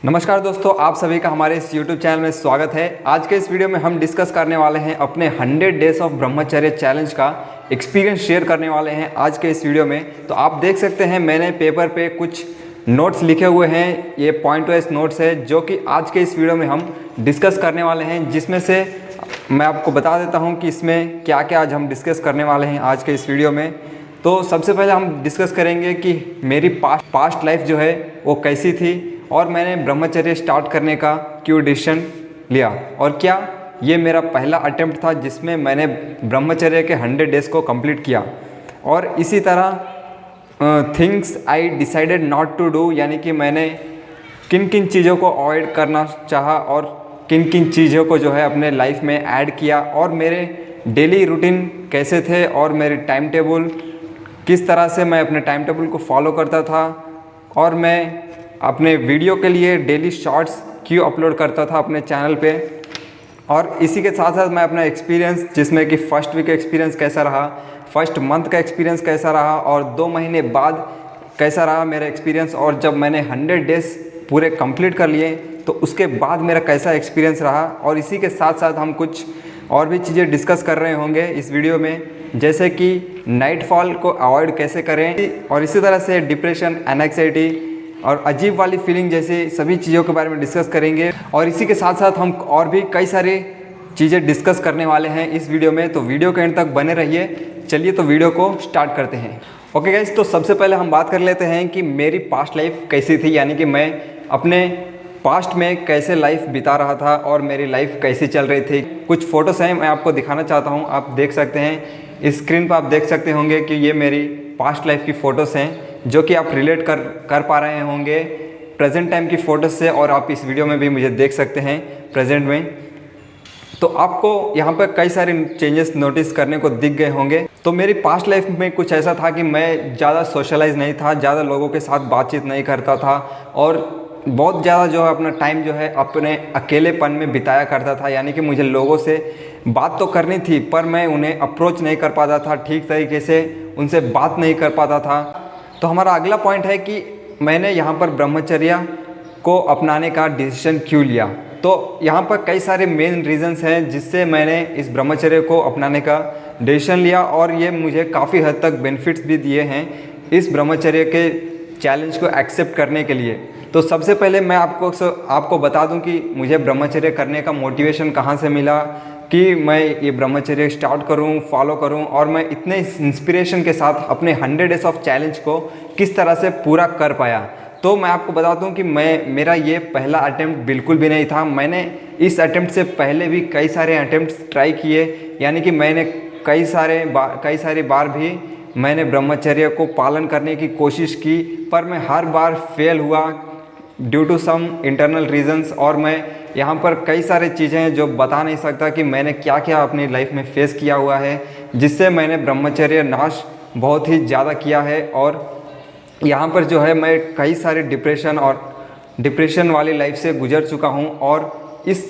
नमस्कार दोस्तों, आप सभी का हमारे इस YouTube चैनल में स्वागत है। आज के इस वीडियो में हम डिस्कस करने वाले हैं अपने 100 डेज ऑफ ब्रह्मचर्य चैलेंज का एक्सपीरियंस शेयर करने वाले हैं आज के इस वीडियो में। तो आप देख सकते हैं मैंने पेपर पे कुछ नोट्स लिखे हुए हैं, ये पॉइंट वाइज नोट्स है जो कि आज के इस वीडियो में हम डिस्कस करने वाले हैं, जिसमें से मैं आपको बता देता हूँ कि इसमें क्या क्या आज हम डिस्कस करने वाले हैं आज के इस वीडियो में। तो सबसे पहले हम डिस्कस करेंगे कि मेरी पास्ट लाइफ जो है वो कैसी थी और मैंने ब्रह्मचर्य स्टार्ट करने का क्यों डिसीजन लिया और क्या ये मेरा पहला अटेम्प्ट था जिसमें मैंने ब्रह्मचर्य के 100 डेज़ को कंप्लीट किया। और इसी तरह things I decided not to do, यानी कि मैंने किन किन चीज़ों को अवॉइड करना चाहा और किन किन चीज़ों को जो है अपने लाइफ में ऐड किया, और मेरे डेली रूटीन कैसे थे और मेरे टाइम टेबल किस तरह से मैं अपने टाइम टेबल को फॉलो करता था, और मैं अपने वीडियो के लिए डेली शॉर्ट्स क्यों अपलोड करता था अपने चैनल पे। और इसी के साथ साथ मैं अपना एक्सपीरियंस, जिसमें कि फर्स्ट वीक का एक्सपीरियंस कैसा रहा, फर्स्ट मंथ का एक्सपीरियंस कैसा रहा और 2 महीने बाद कैसा रहा मेरा एक्सपीरियंस, और जब मैंने 100 डेज़ पूरे कंप्लीट कर लिए तो उसके बाद मेरा कैसा एक्सपीरियंस रहा। और इसी के साथ साथ हम कुछ और भी चीज़ें डिस्कस कर रहे होंगे इस वीडियो में, जैसे कि नाइट फॉल को अवॉइड कैसे करें, और इसी तरह से डिप्रेशन, एंग्जाइटी और अजीब वाली फीलिंग जैसे सभी चीज़ों के बारे में डिस्कस करेंगे। और इसी के साथ साथ हम और भी कई सारी चीज़ें डिस्कस करने वाले हैं इस वीडियो में, तो वीडियो के एंड तक बने रहिए। चलिए तो वीडियो को स्टार्ट करते हैं। ओके गाइस, तो सबसे पहले हम बात कर लेते हैं कि मेरी पास्ट लाइफ कैसी थी, यानी कि मैं अपने पास्ट में कैसे लाइफ बिता रहा था और मेरी लाइफ कैसी चल रही थी। कुछ फ़ोटोज़ हैं, मैं आपको दिखाना चाहता हूँ। आप देख सकते हैं स्क्रीन पर, आप देख सकते होंगे कि ये मेरी पास्ट लाइफ की फ़ोटोज़ हैं जो कि आप रिलेट कर पा रहे होंगे प्रेजेंट टाइम की फ़ोटोज़ से, और आप इस वीडियो में भी मुझे देख सकते हैं प्रेजेंट में। तो आपको यहाँ पर कई सारे चेंजेस नोटिस करने को दिख गए होंगे। तो मेरी पास्ट लाइफ में कुछ ऐसा था कि मैं ज़्यादा सोशलाइज नहीं था, ज़्यादा लोगों के साथ बातचीत नहीं करता था, और बहुत ज़्यादा जो है अपना टाइम जो है अपने अकेलेपन में बिताया करता था। यानी कि मुझे लोगों से बात तो करनी थी पर मैं उन्हें अप्रोच नहीं कर पाता था, ठीक तरीके से उनसे बात नहीं कर पाता था। तो हमारा अगला पॉइंट है कि मैंने यहाँ पर ब्रह्मचर्य को अपनाने का डिसीजन क्यों लिया। तो यहाँ पर कई सारे मेन रीजंस हैं जिससे मैंने इस ब्रह्मचर्य को अपनाने का डिसीजन लिया, और ये मुझे काफ़ी हद तक बेनिफिट्स भी दिए हैं इस ब्रह्मचर्य के चैलेंज को एक्सेप्ट करने के लिए। तो सबसे पहले मैं आपको बता दूं कि मुझे ब्रह्मचर्य करने का मोटिवेशन कहाँ से मिला कि मैं ये ब्रह्मचर्य स्टार्ट करूं, फॉलो करूं, और मैं इतने इंस्पिरेशन के साथ अपने 100 डेज़ ऑफ चैलेंज को किस तरह से पूरा कर पाया। तो मैं आपको बता दूं कि मेरा ये पहला अटेम्प्ट बिल्कुल भी नहीं था। मैंने इस अटेम्प्ट से पहले भी कई सारे अटेम्प्ट्स ट्राई किए, यानी कि मैंने कई सारी बार भी मैंने ब्रह्मचर्य को पालन करने की कोशिश की, पर मैं हर बार फेल हुआ due to some internal reasons. और मैं यहाँ पर कई सारी चीज़ें हैं जो बता नहीं सकता कि मैंने क्या क्या अपनी लाइफ में फेस किया हुआ है, जिससे मैंने ब्रह्मचर्य नाश बहुत ही ज़्यादा किया है। और यहाँ पर जो है मैं कई सारे डिप्रेशन वाली लाइफ से गुजर चुका हूँ, और इस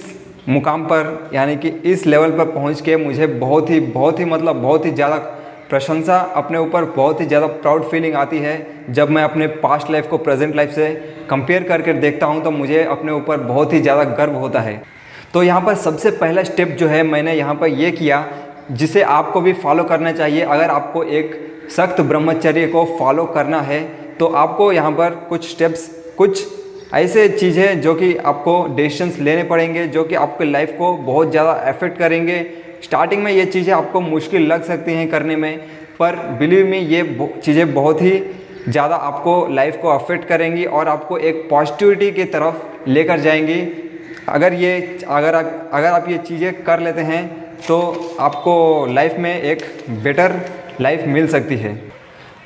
मुकाम पर यानी कि इस लेवल पर पहुँच के मुझे बहुत ही ज़्यादा प्रशंसा, अपने ऊपर बहुत ही ज़्यादा प्राउड फीलिंग आती है जब मैं अपने पास्ट लाइफ को प्रेजेंट लाइफ से कंपेयर करके देखता हूं, तो मुझे अपने ऊपर बहुत ही ज़्यादा गर्व होता है। तो यहाँ पर सबसे पहला स्टेप जो है मैंने यहाँ पर ये किया, जिसे आपको भी फॉलो करना चाहिए। अगर आपको एक सख्त ब्रह्मचर्य को फॉलो करना है तो आपको यहाँ पर कुछ स्टेप्स, कुछ ऐसे चीज़ें जो कि आपको डिसीजंस लेने पड़ेंगे जो कि आपके लाइफ को बहुत ज़्यादा अफेक्ट करेंगे। स्टार्टिंग में ये चीज़ें आपको मुश्किल लग सकती हैं करने में, पर बिलीव मी ये चीज़ें बहुत ही ज़्यादा आपको लाइफ को अफेक्ट करेंगी और आपको एक पॉजिटिविटी की तरफ लेकर जाएंगी। अगर आप ये चीज़ें कर लेते हैं तो आपको लाइफ में एक बेटर लाइफ मिल सकती है।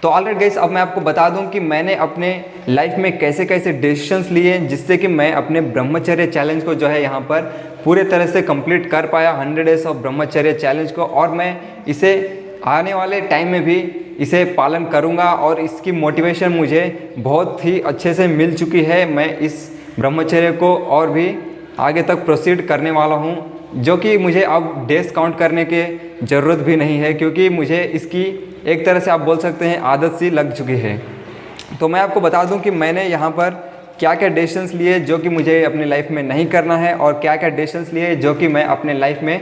तो ऑलराइट गाइस, अब मैं आपको बता दूं कि मैंने अपने लाइफ में कैसे कैसे डिसीजंस लिए जिससे कि मैं अपने ब्रह्मचर्य चैलेंज को जो है यहाँ पर पूरे तरह से कंप्लीट कर पाया, 100 डेज़ ऑफ ब्रह्मचर्य चैलेंज को। और मैं इसे आने वाले टाइम में भी इसे पालन करूँगा, और इसकी मोटिवेशन मुझे बहुत ही अच्छे से मिल चुकी है। मैं इस ब्रह्मचर्य को और भी आगे तक प्रोसीड करने वाला हूँ, जो कि मुझे अब डेज काउंट करने की ज़रूरत भी नहीं है, क्योंकि मुझे इसकी एक तरह से आप बोल सकते हैं आदत सी लग चुकी है। तो मैं आपको बता दूं कि मैंने यहाँ पर क्या क्या डिसीजंस लिए जो कि मुझे अपनी लाइफ में नहीं करना है, और क्या क्या डिसीजंस लिए जो कि मैं अपने लाइफ में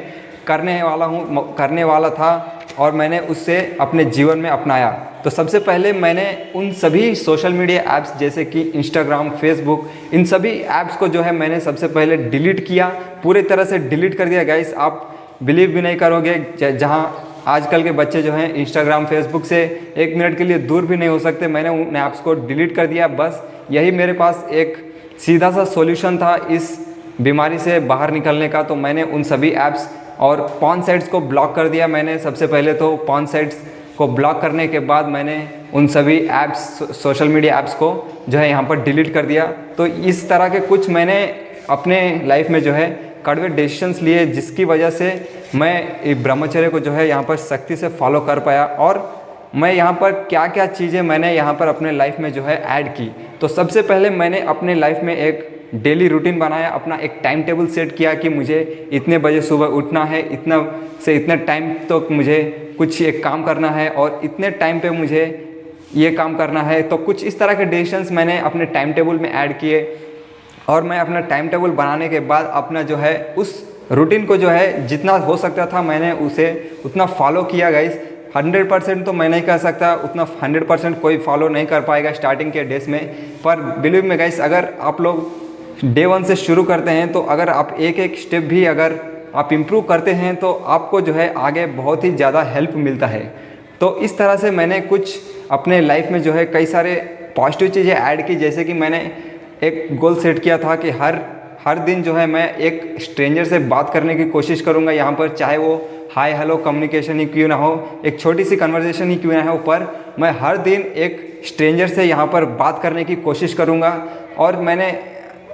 करने वाला था और मैंने उससे अपने जीवन में अपनाया। तो सबसे पहले मैंने उन सभी सोशल मीडिया ऐप्स जैसे कि इंस्टाग्राम, फेसबुक, इन सभी ऐप्स को जो है मैंने सबसे पहले डिलीट किया, पूरे तरह से डिलीट कर दिया। गाइस आप बिलीव भी नहीं करोगे, जहाँ आजकल के बच्चे जो हैं इंस्टाग्राम, फेसबुक से 1 मिनट के लिए दूर भी नहीं हो सकते, मैंने उन ऐप्स को डिलीट कर दिया। बस यही मेरे पास एक सीधा सा सॉल्यूशन था इस बीमारी से बाहर निकलने का। तो मैंने उन सभी ऐप्स और पॉर्न साइट्स को ब्लॉक कर दिया। मैंने सबसे पहले तो पॉर्न साइट्स को ब्लॉक करने के बाद मैंने उन सभी ऐप्स, सोशल मीडिया ऐप्स को जो है यहाँ पर डिलीट कर दिया। तो इस तरह के कुछ मैंने अपने लाइफ में जो है कड़वे डिसीजंस लिए, जिसकी वजह से मैं ब्रह्मचर्य को जो है यहाँ पर सख्ती से फॉलो कर पाया। और मैं यहाँ पर क्या क्या चीज़ें मैंने यहाँ पर अपने लाइफ में जो है ऐड की। तो सबसे पहले मैंने अपने लाइफ में एक डेली रूटीन बनाया, अपना एक टाइम टेबल सेट किया कि मुझे इतने बजे सुबह उठना है, इतना से इतने टाइम तक मुझे कुछ एक काम करना है और इतने टाइम पे मुझे ये काम करना है। तो कुछ इस तरह के डिसीजंस मैंने अपने टाइम टेबल में ऐड किए, और मैं अपना टाइम टेबल बनाने के बाद अपना जो है उस रूटीन को जो है जितना हो सकता था मैंने उसे उतना फॉलो किया। गाइस 100% तो मैं नहीं कर सकता, उतना 100% कोई फॉलो नहीं कर पाएगा स्टार्टिंग के डेज में, पर बिलीव में गाइस अगर आप लोग डे 1 से शुरू करते हैं तो अगर आप एक एक स्टेप भी अगर आप इम्प्रूव करते हैं तो आपको जो है आगे बहुत ही ज़्यादा हेल्प मिलता है। तो इस तरह से मैंने कुछ अपने लाइफ में जो है कई सारे पॉजिटिव चीज़ें ऐड की, जैसे कि मैंने एक गोल सेट किया था कि हर दिन जो है मैं एक स्ट्रेंजर से बात करने की कोशिश करूंगा यहाँ पर, चाहे वो हाय हेलो कम्युनिकेशन ही क्यों ना हो, एक छोटी सी कन्वर्सेशन ही क्यों ना हो, पर मैं हर दिन एक स्ट्रेंजर से यहाँ पर बात करने की कोशिश करूँगा। और मैंने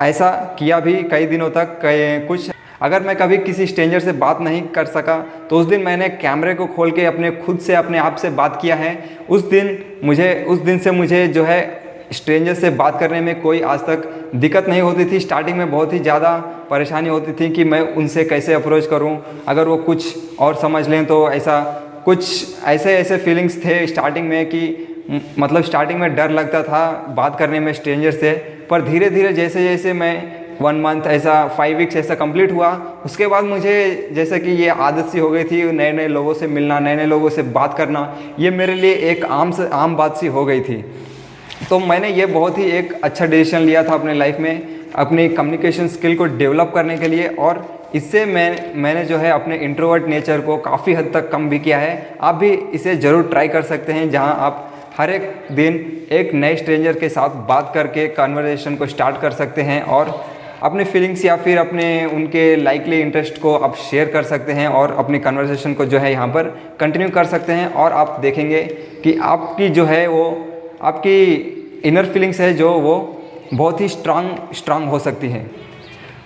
ऐसा किया भी कई दिनों तक। कुछ अगर मैं कभी किसी स्ट्रेंजर से बात नहीं कर सका तो उस दिन मैंने कैमरे को खोल के अपने आप से बात किया है। उस दिन से मुझे जो है स्ट्रेंजर से बात करने में कोई आज तक दिक्कत नहीं होती थी। स्टार्टिंग में बहुत ही ज़्यादा परेशानी होती थी कि मैं उनसे कैसे अप्रोच करूं, अगर वो कुछ और समझ लें तो ऐसे फीलिंग्स थे स्टार्टिंग में कि मतलब स्टार्टिंग में डर लगता था बात करने में स्ट्रेंजर से। पर धीरे धीरे जैसे जैसे मैं 1 मंथ ऐसा 5 वीक्स ऐसा कंप्लीट हुआ, उसके बाद मुझे जैसे कि ये आदत सी हो गई थी, नए नए लोगों से मिलना, नए नए लोगों से बात करना, ये मेरे लिए एक आम बात सी हो गई थी। तो मैंने ये बहुत ही एक अच्छा डिसीजन लिया था अपने लाइफ में अपनी कम्युनिकेशन स्किल को डेवलप करने के लिए, और इससे मैंने जो है अपने इंट्रोवर्ट नेचर को काफ़ी हद तक कम भी किया है। आप भी इसे ज़रूर ट्राई कर सकते हैं, जहां आप हर एक दिन एक नए स्ट्रेंजर के साथ बात करके कन्वर्सेशन को स्टार्ट कर सकते हैं और अपने फीलिंग्स या फिर अपने उनके लाइकली इंटरेस्ट को आप शेयर कर सकते हैं और अपनी कन्वर्सेशन को जो है यहाँ पर कंटिन्यू कर सकते हैं। और आप देखेंगे कि आपकी जो है वो आपकी इनर फीलिंग्स है जो वो बहुत ही स्ट्रांग हो सकती है।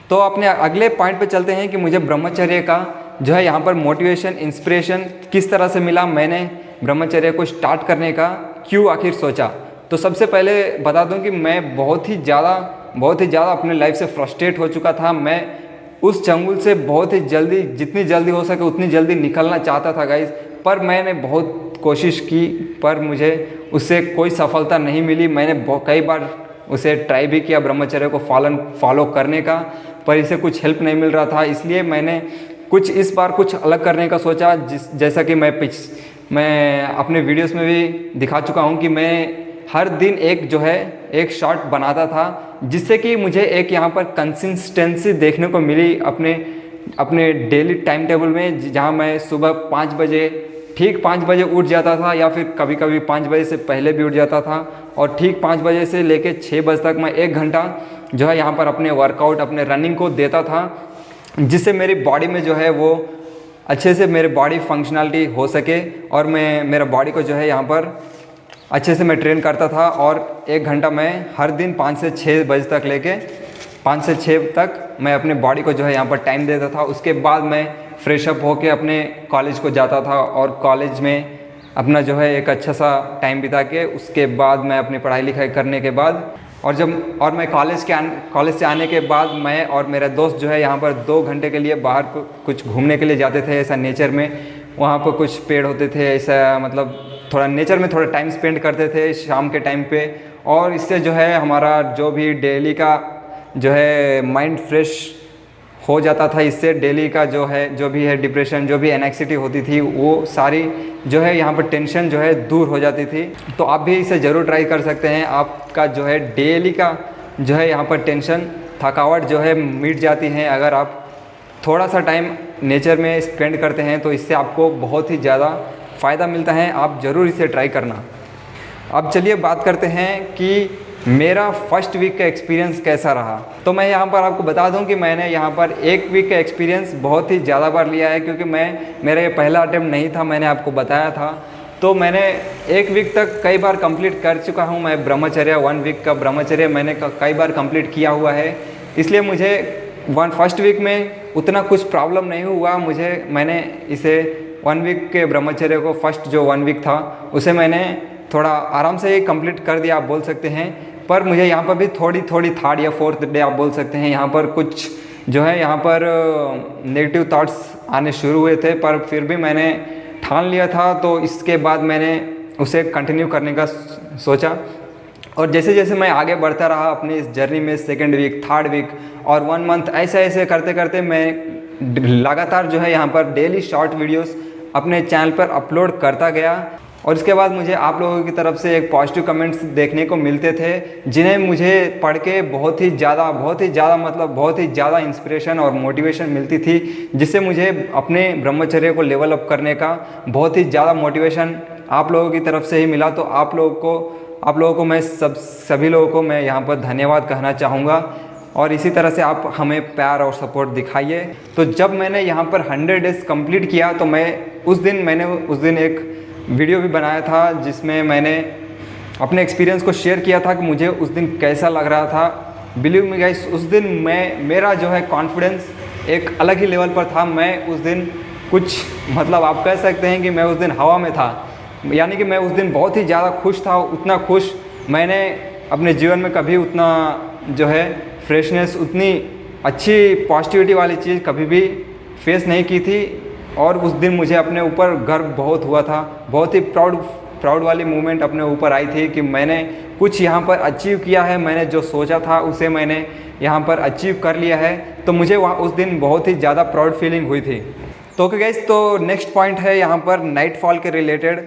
तो अपने अगले पॉइंट पे चलते हैं कि मुझे ब्रह्मचर्य का जो है यहाँ पर मोटिवेशन, इंस्पिरेशन किस तरह से मिला, मैंने ब्रह्मचर्य को स्टार्ट करने का क्यों आखिर सोचा। तो सबसे पहले बता दूं कि मैं बहुत ही ज़्यादा अपने लाइफ से फ्रस्ट्रेट हो चुका था। मैं उस चंगुल से बहुत ही जल्दी, जितनी जल्दी हो सके उतनी जल्दी निकलना चाहता था गाइस, पर मैंने बहुत कोशिश की पर मुझे उससे कोई सफलता नहीं मिली। मैंने कई बार उसे ट्राई भी किया ब्रह्मचर्य को फॉलो करने का, पर इसे कुछ हेल्प नहीं मिल रहा था। इसलिए मैंने इस बार कुछ अलग करने का सोचा, जैसा कि मैं अपने वीडियोस में भी दिखा चुका हूँ कि मैं हर दिन एक शॉर्ट बनाता था, जिससे कि मुझे एक यहाँ पर कंसिस्टेंसी देखने को मिली अपने डेली टाइम टेबल में, जहाँ मैं सुबह 5 बजे ठीक 5 बजे उठ जाता था, या फिर कभी कभी 5 बजे से पहले भी उठ जाता था, और ठीक 5 बजे से लेके 6 बजे तक मैं 1 घंटा जो है यहाँ पर अपने वर्कआउट, अपने रनिंग को देता था, जिससे मेरी बॉडी में जो है वो अच्छे से मेरी बॉडी फंक्शनलिटी हो सके और मेरा बॉडी को जो है यहाँ पर अच्छे से मैं ट्रेन करता था। और 1 घंटा मैं हर दिन 5 से 6 बजे तक लेके 5 से 6 तक मैं अपने बॉडी को जो है यहाँ पर टाइम देता था। उसके बाद मैं फ्रेशअप होके अपने कॉलेज को जाता था, और कॉलेज में अपना जो है एक अच्छा सा टाइम बिता के उसके बाद मैं अपनी पढ़ाई लिखाई करने के बाद और मैं कॉलेज से आने के बाद मैं और मेरा दोस्त जो है यहाँ पर 2 घंटे के लिए बाहर कुछ घूमने के लिए जाते थे, ऐसा नेचर में। वहाँ पर कुछ पेड़ होते थे, ऐसा मतलब थोड़ा नेचर में थोड़ा टाइम स्पेंड करते थे शाम के टाइम पे। और इससे जो है हमारा जो भी डेली का जो है माइंड फ्रेश हो जाता था। इससे डेली का जो है जो भी है डिप्रेशन, जो भी एनेक्सिटी होती थी, वो सारी जो है यहाँ पर टेंशन जो है दूर हो जाती थी। तो आप भी इसे ज़रूर ट्राई कर सकते हैं। आपका जो है डेली का जो है यहाँ पर टेंशन, थकावट जो है मिट जाती है अगर आप थोड़ा सा टाइम नेचर में स्पेंड करते हैं। तो इससे आपको बहुत ही ज़्यादा फ़ायदा मिलता है। आप ज़रूर इसे ट्राई करना। अब चलिए बात करते हैं कि मेरा फर्स्ट वीक का एक्सपीरियंस कैसा रहा। तो मैं यहाँ पर आपको बता दूँ कि मैंने यहाँ पर एक वीक का एक्सपीरियंस बहुत ही ज़्यादा बार लिया है, क्योंकि मेरा ये पहला अटेम्प्ट नहीं था, मैंने आपको बताया था। तो मैंने एक वीक तक कई बार कंप्लीट कर चुका हूँ। मैं ब्रह्मचर्य 1 वीक का ब्रह्मचर्य मैंने कई बार कंप्लीट किया हुआ है। इसलिए मुझे फर्स्ट वीक में उतना कुछ प्रॉब्लम नहीं हुआ। मैंने इसे 1 वीक के ब्रह्मचर्य को, फर्स्ट जो 1 वीक था उसे मैंने थोड़ा आराम से ही कंप्लीट कर दिया, आप बोल सकते हैं। पर मुझे यहाँ पर भी थोड़ी थर्ड या फोर्थ डे आप बोल सकते हैं, यहाँ पर कुछ जो है यहाँ पर नेगेटिव थॉट्स आने शुरू हुए थे। पर फिर भी मैंने ठान लिया था, तो इसके बाद मैंने उसे कंटिन्यू करने का सोचा। और जैसे जैसे मैं आगे बढ़ता रहा अपनी इस जर्नी में, 2nd वीक, 3rd वीक और 1 मंथ, ऐसे करते करते मैं लगातार जो है यहाँ पर डेली शॉर्ट वीडियोस अपने चैनल पर अपलोड करता गया। और इसके बाद मुझे आप लोगों की तरफ से एक पॉजिटिव कमेंट्स देखने को मिलते थे, जिन्हें मुझे पढ़ के बहुत ही ज़्यादा इंस्पिरेशन और मोटिवेशन मिलती थी, जिससे मुझे अपने ब्रह्मचर्य को लेवल अप करने का बहुत ही ज़्यादा मोटिवेशन आप लोगों की तरफ से ही मिला। तो आप लोगों को मैं सभी लोगों को मैं यहाँ पर धन्यवाद कहना चाहूँगा। और इसी तरह से आप हमें प्यार और सपोर्ट दिखाइए। तो जब मैंने यहाँ पर 100 डेज़ कंप्लीट किया, तो मैंने उस दिन एक वीडियो भी बनाया था, जिसमें मैंने अपने एक्सपीरियंस को शेयर किया था कि मुझे उस दिन कैसा लग रहा था। बिलीव मी गाइस, उस दिन मेरा जो है कॉन्फिडेंस एक अलग ही लेवल पर था। मैं उस दिन आप कह सकते हैं कि मैं उस दिन हवा में था। यानी कि मैं उस दिन बहुत ही ज़्यादा खुश था। उतना खुश मैंने अपने जीवन में कभी उतना जो है फ्रेशनेस, उतनी अच्छी पॉजिटिविटी वाली चीज़ कभी भी फेस नहीं की थी। और उस दिन मुझे अपने ऊपर गर्व बहुत हुआ था। बहुत ही प्राउड वाली मोमेंट अपने ऊपर आई थी कि मैंने कुछ यहाँ पर अचीव किया है। मैंने जो सोचा था उसे मैंने यहाँ पर अचीव कर लिया है। तो मुझे वहाँ उस दिन बहुत ही ज़्यादा प्राउड फीलिंग हुई थी। तो ओके गाइस, तो नेक्स्ट पॉइंट है यहाँ पर नाइटफॉल के रिलेटेड।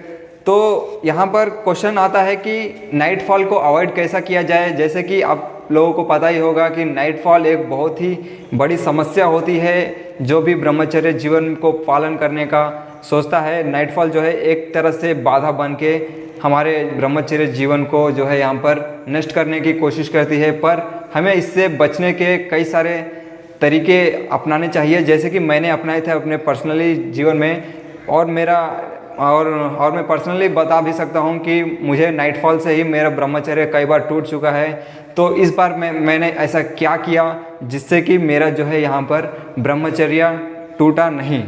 तो यहाँ पर क्वेश्चन आता है कि नाइटफॉल को अवॉइड कैसा किया जाए। जैसे कि आप लोगों को पता ही होगा कि नाइटफॉल एक बहुत ही बड़ी समस्या होती है। जो भी ब्रह्मचर्य जीवन को पालन करने का सोचता है, नाइटफॉल जो है एक तरह से बाधा बन के हमारे ब्रह्मचर्य जीवन को जो है यहाँ पर नष्ट करने की कोशिश करती है। पर हमें इससे बचने के कई सारे तरीके अपनाने चाहिए, जैसे कि मैंने अपनाए थे अपने पर्सनली जीवन में। और मैं पर्सनली बता भी सकता हूँ कि मुझे नाइटफॉल से ही मेरा ब्रह्मचर्य कई बार टूट चुका है। तो इस बार मैंने ऐसा क्या किया जिससे कि मेरा जो है यहाँ पर ब्रह्मचर्य टूटा नहीं।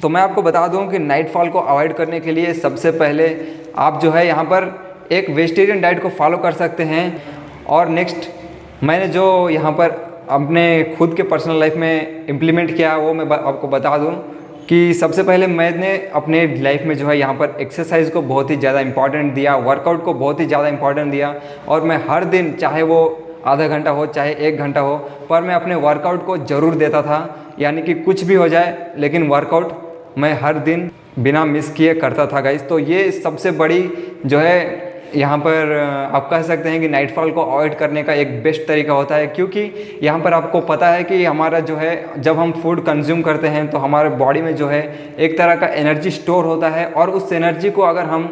तो मैं आपको बता दूँ कि नाइटफॉल को अवॉइड करने के लिए सबसे पहले आप जो है यहाँ पर एक वेजिटेरियन डाइट को फॉलो कर सकते हैं। और नेक्स्ट मैंने जो यहाँ पर अपने खुद के पर्सनल लाइफ में इम्प्लीमेंट किया, वो मैं आपको बता दूँ कि सबसे पहले मैंने अपने लाइफ में जो है यहाँ पर एक्सरसाइज को बहुत ही ज़्यादा इंपॉर्टेंट दिया, वर्कआउट को बहुत ही ज़्यादा इंपॉर्टेंट दिया। और मैं हर दिन, चाहे वो आधा घंटा हो चाहे 1 घंटा हो, पर मैं अपने वर्कआउट को ज़रूर देता था। यानी कि कुछ भी हो जाए, लेकिन वर्कआउट मैं हर दिन बिना मिस किए करता था गाइस। तो ये सबसे बड़ी जो है यहाँ पर आप कह सकते हैं कि नाइटफॉल को अवॉइड करने का एक बेस्ट तरीका होता है। क्योंकि यहाँ पर आपको पता है कि हमारा जो है, जब हम फूड कंज्यूम करते हैं तो हमारे बॉडी में जो है एक तरह का एनर्जी स्टोर होता है। और उस एनर्जी को अगर हम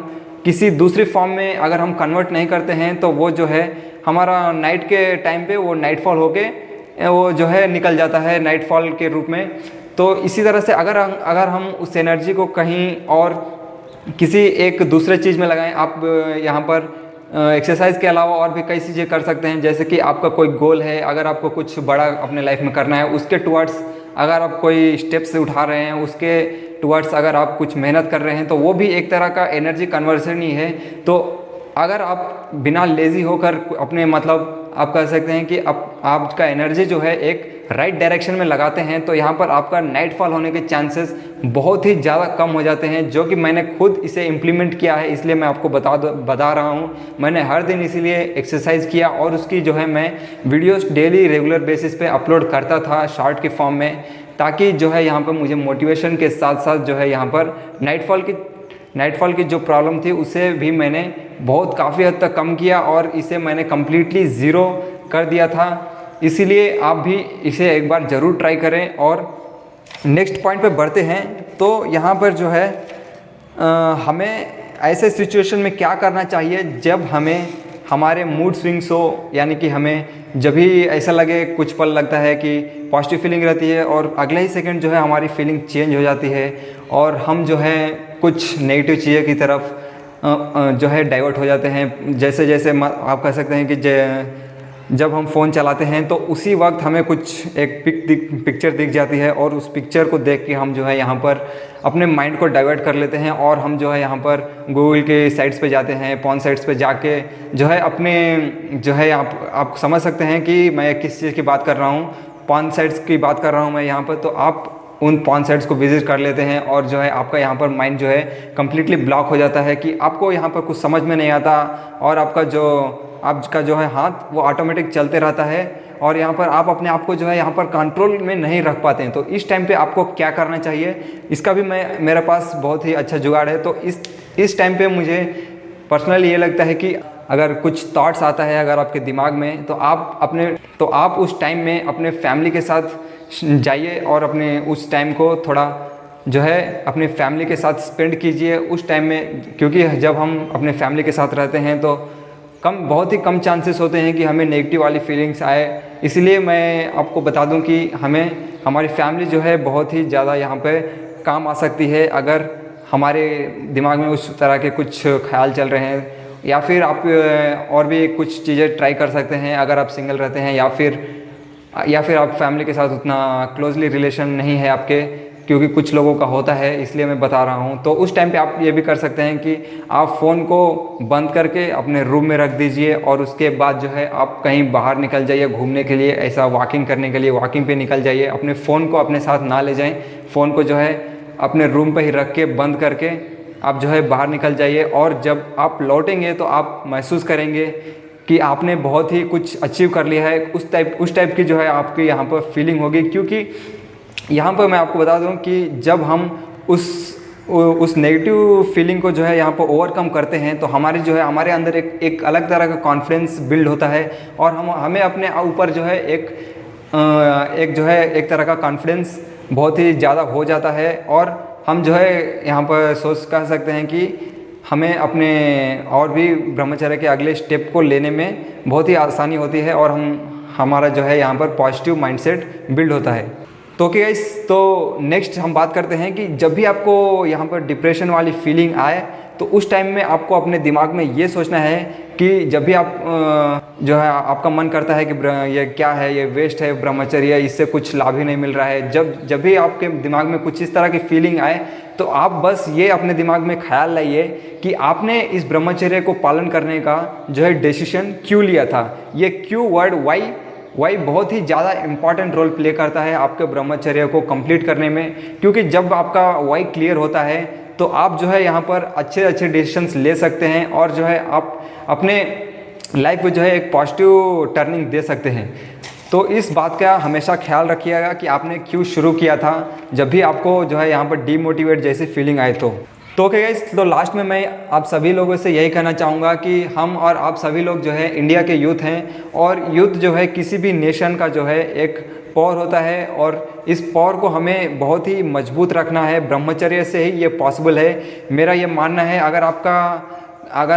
किसी दूसरी फॉर्म में अगर हम कन्वर्ट नहीं करते हैं, तो वो जो है हमारा नाइट के टाइम पे वो नाइटफॉल होके वो जो है निकल जाता है नाइटफॉल के रूप में। तो इसी तरह से अगर हम उस एनर्जी को कहीं और किसी एक दूसरे चीज़ में लगाएं, आप यहाँ पर एक्सरसाइज के अलावा और भी कई चीज़ें कर सकते हैं। जैसे कि आपका कोई गोल है, अगर आपको कुछ बड़ा अपने लाइफ में करना है, उसके टुवर्ड्स अगर आप कोई स्टेप्स उठा रहे हैं, उसके टुवर्ड्स अगर आप कुछ मेहनत कर रहे हैं, तो वो भी एक तरह का एनर्जी कन्वर्सन ही है। तो अगर आप बिना लेज़ी होकर अपने आप कह सकते हैं कि आपका एनर्जी जो है एक राइट डायरेक्शन में लगाते हैं तो यहाँ पर आपका नाइटफॉल होने के चांसेस बहुत ही ज़्यादा कम हो जाते हैं, जो कि मैंने खुद इसे इम्प्लीमेंट किया है, इसलिए मैं आपको बता रहा हूँ। मैंने हर दिन इसीलिए एक्सरसाइज किया और उसकी जो है मैं वीडियोस डेली रेगुलर बेसिस पे अपलोड करता था शॉर्ट के फॉर्म में, ताकि जो है यहाँ पर मुझे मोटिवेशन के साथ साथ जो है यहाँ पर नाइटफॉल की जो प्रॉब्लम थी उसे भी मैंने बहुत काफ़ी हद तक कम किया और इसे मैंने कम्प्लीटली ज़ीरो कर दिया था। इसीलिए आप भी इसे एक बार ज़रूर ट्राई करें। और नेक्स्ट पॉइंट पे बढ़ते हैं। तो यहाँ पर जो है हमें ऐसे सिचुएशन में क्या करना चाहिए जब हमें हमारे मूड स्विंग्स हो, यानी कि हमें जब भी ऐसा लगे, कुछ पल लगता है कि पॉजिटिव फीलिंग रहती है और अगले ही सेकंड जो है हमारी फीलिंग चेंज हो जाती है और हम जो है कुछ नेगेटिव चीज़ों की तरफ जो है डाइवर्ट हो जाते हैं। जैसे जैसे आप कह सकते हैं कि जब हम फ़ोन चलाते हैं तो उसी वक्त हमें कुछ एक पिक्चर दिख जाती है और उस पिक्चर को देख के हम जो है यहाँ पर अपने माइंड को डाइवर्ट कर लेते हैं और हम जो है यहाँ पर गूगल के साइट्स पे जाते हैं, पॉर्न साइट्स पे जाके जो है अपने जो है आप समझ सकते हैं कि मैं किस चीज़ की बात कर रहा हूँ। पॉर्न साइट्स की बात कर रहा हूँ मैं यहाँ पर। तो आप उन पॉर्न साइट्स को विजिट कर लेते हैं और जो है आपका यहाँ पर माइंड जो है कम्प्लीटली ब्लॉक हो जाता है कि आपको यहाँ पर कुछ समझ में नहीं आता और आपका जो है हाथ वो ऑटोमेटिक चलते रहता है और यहाँ पर आप अपने आप को जो है यहाँ पर कंट्रोल में नहीं रख पाते हैं। तो इस टाइम पे आपको क्या करना चाहिए, इसका भी मेरे पास बहुत ही अच्छा जुगाड़ है। तो इस टाइम पे मुझे पर्सनली ये लगता है कि अगर कुछ थॉट्स आता है अगर आपके दिमाग में, तो आप उस टाइम में अपने फैमिली के साथ जाइए और अपने उस टाइम को थोड़ा जो है अपने फैमिली के साथ स्पेंड कीजिए उस टाइम में, क्योंकि जब हम अपने फैमिली के साथ रहते हैं तो बहुत ही कम चांसेस होते हैं कि हमें नेगेटिव वाली फीलिंग्स आए। इसलिए मैं आपको बता दूं कि हमारी फैमिली जो है बहुत ही ज़्यादा यहाँ पे काम आ सकती है अगर हमारे दिमाग में उस तरह के कुछ ख्याल चल रहे हैं, या फिर आप और भी कुछ चीज़ें ट्राई कर सकते हैं अगर आप सिंगल रहते हैं या फिर आप फैमिली के साथ उतना क्लोजली रिलेशन नहीं है आपके, क्योंकि कुछ लोगों का होता है, इसलिए मैं बता रहा हूँ। तो उस टाइम पे आप ये भी कर सकते हैं कि आप फ़ोन को बंद करके अपने रूम में रख दीजिए और उसके बाद जो है आप कहीं बाहर निकल जाइए घूमने के लिए, ऐसा वॉकिंग करने के लिए वॉकिंग पे निकल जाइए। अपने फ़ोन को अपने साथ ना ले जाएं, फ़ोन को जो है अपने रूम पे ही रख के बंद करके आप जो है बाहर निकल जाइए और जब आप लौटेंगे तो आप महसूस करेंगे कि आपने बहुत ही कुछ अचीव कर लिया है। उस टाइप की जो है आपकी यहाँ पर फीलिंग होगी, क्योंकि यहाँ पर मैं आपको बता दूँ कि जब हम उस नेगेटिव फीलिंग को जो है यहाँ पर ओवरकम करते हैं तो हमारे अंदर एक अलग तरह का कॉन्फिडेंस बिल्ड होता है और हमें अपने ऊपर जो है एक तरह का कॉन्फिडेंस बहुत ही ज़्यादा हो जाता है और हम जो है यहाँ पर कह सकते हैं कि हमें अपने और भी ब्रह्मचर्य के अगले स्टेप को लेने में बहुत ही आसानी होती है और हमारा जो है यहाँ पर पॉजिटिव माइंडसेट बिल्ड होता है। तो ओके गाइस, तो नेक्स्ट हम बात करते हैं कि जब भी आपको यहाँ पर डिप्रेशन वाली फीलिंग आए तो उस टाइम में आपको अपने दिमाग में ये सोचना है कि जब भी आप जो है आपका मन करता है कि ये क्या है, ये वेस्ट है ब्रह्मचर्य, इससे कुछ लाभ ही नहीं मिल रहा है, जब भी आपके दिमाग में कुछ इस तरह की फीलिंग आए तो आप बस ये अपने दिमाग में ख्याल लाइए कि आपने इस ब्रह्मचर्य को पालन करने का जो है डिसीजन क्यों लिया था। ये क्यों वर्ड वाई बहुत ही ज़्यादा इम्पॉर्टेंट रोल प्ले करता है आपके ब्रह्मचर्य को कंप्लीट करने में, क्योंकि जब आपका वाई क्लियर होता है तो आप जो है यहाँ पर अच्छे डिसीजंस ले सकते हैं और जो है आप अपने लाइफ को जो है एक पॉजिटिव टर्निंग दे सकते हैं। तो इस बात का हमेशा ख्याल रखिएगा कि आपने क्यों शुरू किया था, जब भी आपको जो है यहाँ पर डीमोटिवेट जैसी फीलिंग आए तो ओके गाइस, तो लास्ट में मैं आप सभी लोगों से यही कहना चाहूँगा कि हम और आप सभी लोग जो है इंडिया के यूथ हैं और यूथ जो है किसी भी नेशन का जो है एक पावर होता है और इस पावर को हमें बहुत ही मजबूत रखना है। ब्रह्मचर्य से ही ये पॉसिबल है, मेरा ये मानना है। अगर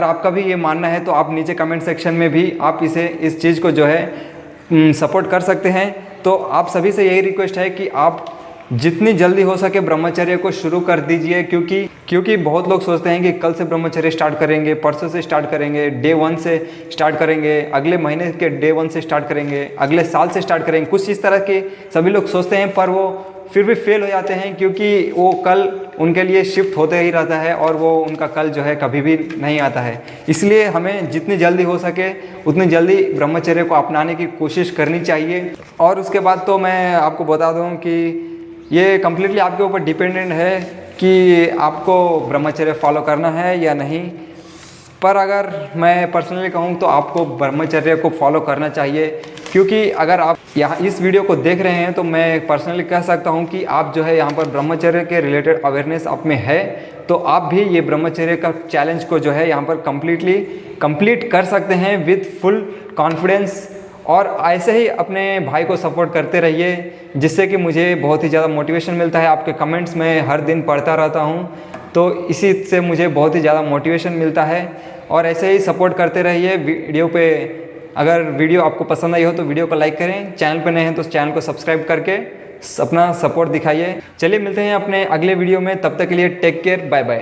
आपका भी ये मानना है तो आप नीचे कमेंट सेक्शन में भी आप इस चीज़ को जो है सपोर्ट कर सकते हैं। तो आप सभी से यही रिक्वेस्ट है कि आप जितनी जल्दी हो सके ब्रह्मचर्य को शुरू कर दीजिए, क्योंकि बहुत लोग सोचते हैं कि कल से ब्रह्मचर्य स्टार्ट करेंगे, परसों से स्टार्ट करेंगे, डे 1 से स्टार्ट करेंगे, अगले महीने के डे 1 से स्टार्ट करेंगे, अगले साल से स्टार्ट करेंगे। कुछ इस तरह के सभी लोग सोचते हैं पर वो फिर भी फेल हो जाते हैं, क्योंकि वो कल उनके लिए शिफ्ट होते ही रहता है और वो उनका कल जो है कभी भी नहीं आता है। इसलिए हमें जितनी जल्दी हो सके उतनी जल्दी ब्रह्मचर्य को अपनाने की कोशिश करनी चाहिए। और उसके बाद तो मैं आपको बता दूं कि ये कम्प्लीटली आपके ऊपर डिपेंडेंट है कि आपको ब्रह्मचर्य फॉलो करना है या नहीं। पर अगर मैं पर्सनली कहूँ तो आपको ब्रह्मचर्य को फॉलो करना चाहिए, क्योंकि अगर आप यहाँ इस वीडियो को देख रहे हैं तो मैं पर्सनली कह सकता हूँ कि आप जो है यहाँ पर ब्रह्मचर्य के रिलेटेड अवेयरनेस आप में है, तो आप भी ये ब्रह्मचर्य का चैलेंज को जो है यहाँ पर कंप्लीट कर सकते हैं विद फुल कॉन्फिडेंस। और ऐसे ही अपने भाई को सपोर्ट करते रहिए, जिससे कि मुझे बहुत ही ज़्यादा मोटिवेशन मिलता है। आपके कमेंट्स मैं हर दिन पढ़ता रहता हूँ, तो इसी से मुझे बहुत ही ज़्यादा मोटिवेशन मिलता है। और ऐसे ही सपोर्ट करते रहिए वीडियो पे। अगर वीडियो आपको पसंद आई हो तो वीडियो को लाइक करें, चैनल पे नए हैं तो चैनल को सब्सक्राइब करके अपना सपोर्ट दिखाइए। चलिए मिलते हैं अपने अगले वीडियो में, तब तक के लिए टेक केयर, बाय बाय।